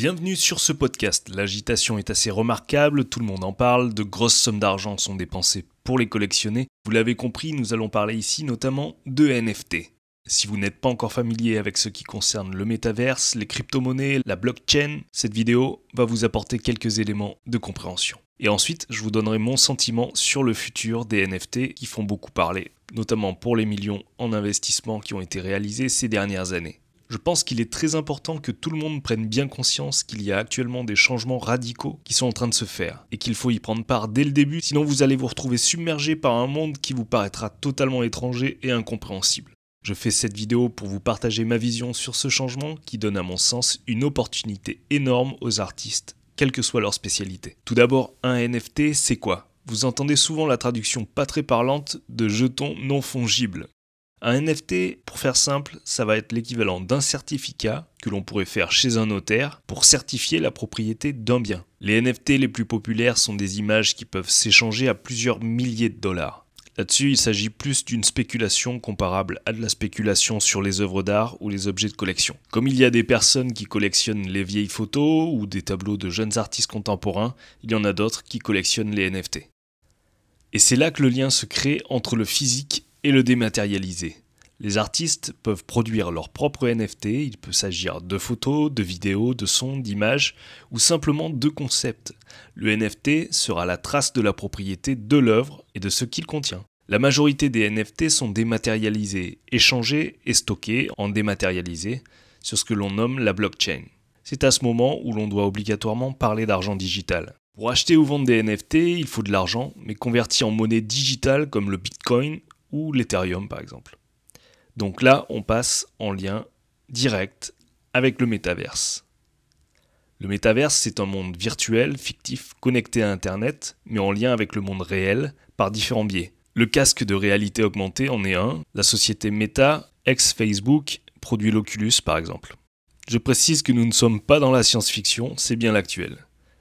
Bienvenue sur ce podcast. L'agitation est assez remarquable, tout le monde en parle, de grosses sommes d'argent sont dépensées pour les collectionner. Vous l'avez compris, nous allons parler ici notamment de NFT. Si vous n'êtes pas encore familier avec ce qui concerne le métaverse, les crypto-monnaies, la blockchain, cette vidéo va vous apporter quelques éléments de compréhension. Et ensuite, je vous donnerai mon sentiment sur le futur des NFT qui font beaucoup parler, notamment pour les millions en investissement qui ont été réalisés ces dernières années. Je pense qu'il est très important que tout le monde prenne bien conscience qu'il y a actuellement des changements radicaux qui sont en train de se faire et qu'il faut y prendre part dès le début, sinon vous allez vous retrouver submergé par un monde qui vous paraîtra totalement étranger et incompréhensible. Je fais cette vidéo pour vous partager ma vision sur ce changement qui donne à mon sens une opportunité énorme aux artistes, quelle que soit leur spécialité. Tout d'abord, un NFT, c'est quoi ? Vous entendez souvent la traduction pas très parlante de jetons non fongibles. Un NFT, pour faire simple, ça va être l'équivalent d'un certificat que l'on pourrait faire chez un notaire pour certifier la propriété d'un bien. Les NFT les plus populaires sont des images qui peuvent s'échanger à plusieurs milliers de dollars. Là-dessus, il s'agit plus d'une spéculation comparable à de la spéculation sur les œuvres d'art ou les objets de collection. Comme il y a des personnes qui collectionnent les vieilles photos ou des tableaux de jeunes artistes contemporains, il y en a d'autres qui collectionnent les NFT. Et c'est là que le lien se crée entre le physique et le dématérialisé. Les artistes peuvent produire leurs propres NFT, il peut s'agir de photos, de vidéos, de sons, d'images ou simplement de concepts. Le NFT sera la trace de la propriété de l'œuvre et de ce qu'il contient. La majorité des NFT sont dématérialisés, échangés et stockés en dématérialisé sur ce que l'on nomme la blockchain. C'est à ce moment où l'on doit obligatoirement parler d'argent digital. Pour acheter ou vendre des NFT, il faut de l'argent, mais converti en monnaie digitale comme le Bitcoin ou l'Ethereum par exemple. Donc là, on passe en lien direct avec le métaverse. Le métaverse, c'est un monde virtuel, fictif, connecté à Internet, mais en lien avec le monde réel par différents biais. Le casque de réalité augmentée en est un. La société Meta, ex-Facebook, produit l'Oculus par exemple. Je précise que nous ne sommes pas dans la science-fiction, c'est bien l'actuel.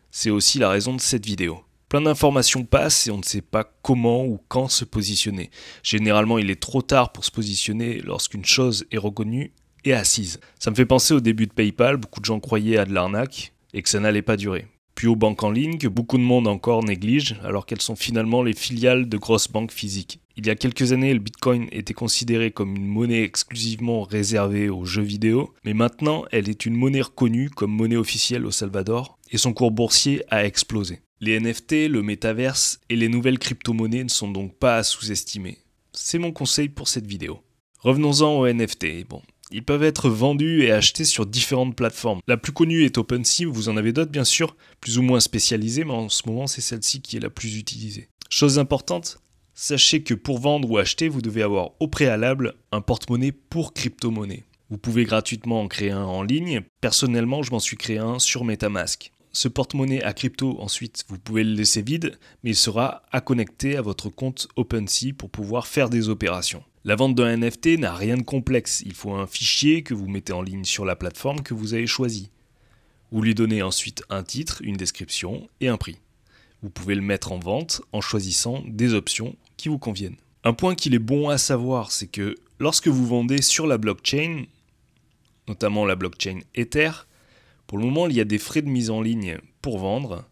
C'est aussi la raison de cette vidéo. Plein d'informations passent et on ne sait pas comment ou quand se positionner. Généralement, il est trop tard pour se positionner lorsqu'une chose est reconnue et assise. Ça me fait penser au début de PayPal, beaucoup de gens croyaient à de l'arnaque et que ça n'allait pas durer. Puis aux banques en ligne, que beaucoup de monde encore néglige, alors qu'elles sont finalement les filiales de grosses banques physiques. Il y a quelques années, le Bitcoin était considéré comme une monnaie exclusivement réservée aux jeux vidéo, mais maintenant, elle est une monnaie reconnue comme monnaie officielle au Salvador, et son cours boursier a explosé. Les NFT, le métaverse et les nouvelles crypto-monnaies ne sont donc pas à sous-estimer. C'est mon conseil pour cette vidéo. Revenons-en aux NFT. Ils peuvent être vendus et achetés sur différentes plateformes. La plus connue est OpenSea, vous en avez d'autres bien sûr, plus ou moins spécialisées, mais en ce moment c'est celle-ci qui est la plus utilisée. Chose importante, sachez que pour vendre ou acheter, vous devez avoir au préalable un porte-monnaie pour crypto-monnaie. Vous pouvez gratuitement en créer un en ligne. Personnellement, je m'en suis créé un sur MetaMask. Ce porte-monnaie à crypto, ensuite, vous pouvez le laisser vide, mais il sera à connecter à votre compte OpenSea pour pouvoir faire des opérations. La vente d'un NFT n'a rien de complexe. Il faut un fichier que vous mettez en ligne sur la plateforme que vous avez choisie. Vous lui donnez ensuite un titre, une description et un prix. Vous pouvez le mettre en vente en choisissant des options qui vous conviennent. Un point qu'il est bon à savoir, c'est que lorsque vous vendez sur la blockchain, notamment la blockchain Ether, pour le moment, il y a des frais de mise en ligne pour vendre.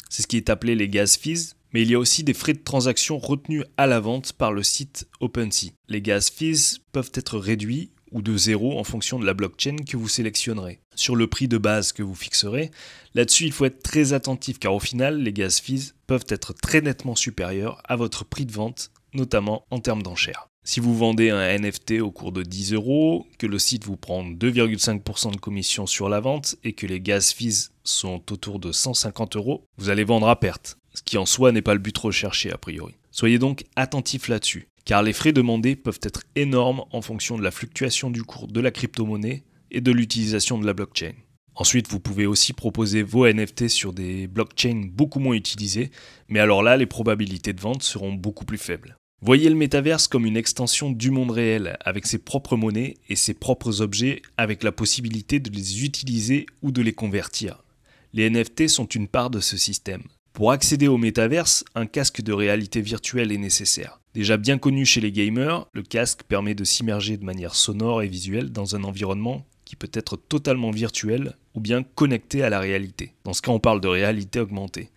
C'est ce qui est appelé les gas fees. Mais il y a aussi des frais de transaction retenus à la vente par le site OpenSea. Les gas fees peuvent être réduits ou de zéro en fonction de la blockchain que vous sélectionnerez. Sur le prix de base que vous fixerez, là-dessus, il faut être très attentif car au final, les gas fees peuvent être très nettement supérieurs à votre prix de vente, notamment en termes d'enchères. Si vous vendez un NFT au cours de 10 €, que le site vous prend 2,5% de commission sur la vente et que les gas fees sont autour de 150 €, vous allez vendre à perte, ce qui en soi n'est pas le but recherché a priori. Soyez donc attentifs là-dessus, car les frais demandés peuvent être énormes en fonction de la fluctuation du cours de la crypto-monnaie et de l'utilisation de la blockchain. Ensuite, vous pouvez aussi proposer vos NFT sur des blockchains beaucoup moins utilisées, mais alors là, les probabilités de vente seront beaucoup plus faibles. Voyez le métaverse comme une extension du monde réel, avec ses propres monnaies et ses propres objets, avec la possibilité de les utiliser ou de les convertir. Les NFT sont une part de ce système. Pour accéder au métaverse, un casque de réalité virtuelle est nécessaire. Déjà bien connu chez les gamers, le casque permet de s'immerger de manière sonore et visuelle dans un environnement qui qui peut être totalement virtuel ou bien connecté à la réalité. Dans ce cas, on parle de réalité augmentée.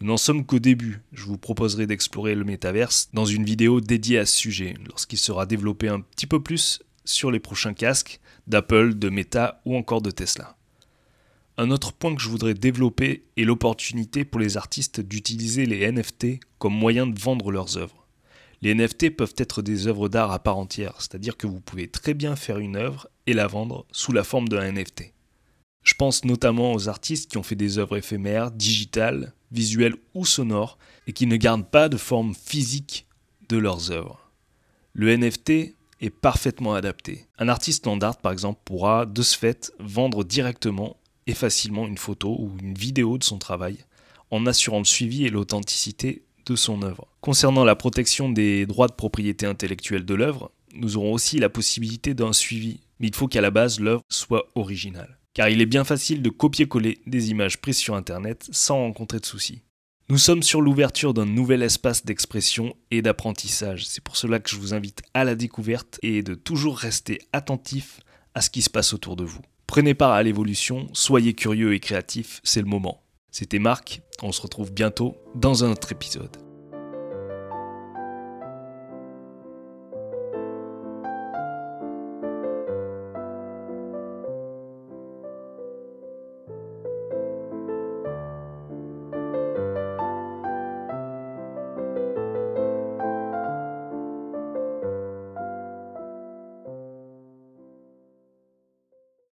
Nous n'en sommes qu'au début. Je vous proposerai d'explorer le métaverse dans une vidéo dédiée à ce sujet, lorsqu'il sera développé un petit peu plus sur les prochains casques d'Apple, de Meta ou encore de Tesla. Un autre point que je voudrais développer est l'opportunité pour les artistes d'utiliser les NFT comme moyen de vendre leurs œuvres. Les NFT peuvent être des œuvres d'art à part entière, c'est-à-dire que vous pouvez très bien faire une œuvre et la vendre sous la forme d'un NFT. Je pense notamment aux artistes qui ont fait des œuvres éphémères, digitales, visuelles ou sonores, et qui ne gardent pas de forme physique de leurs œuvres. Le NFT est parfaitement adapté. Un artiste land art, par exemple, pourra, de ce fait, vendre directement et facilement une photo ou une vidéo de son travail, en assurant le suivi et l'authenticité de son œuvre. Concernant la protection des droits de propriété intellectuelle de l'œuvre, nous aurons aussi la possibilité d'un suivi, mais il faut qu'à la base l'œuvre soit originale. Car il est bien facile de copier-coller des images prises sur Internet sans rencontrer de soucis. Nous sommes sur l'ouverture d'un nouvel espace d'expression et d'apprentissage. C'est pour cela que je vous invite à la découverte et de toujours rester attentif à ce qui se passe autour de vous. Prenez part à l'évolution, soyez curieux et créatifs, c'est le moment. C'était Marc, on se retrouve bientôt dans un autre épisode.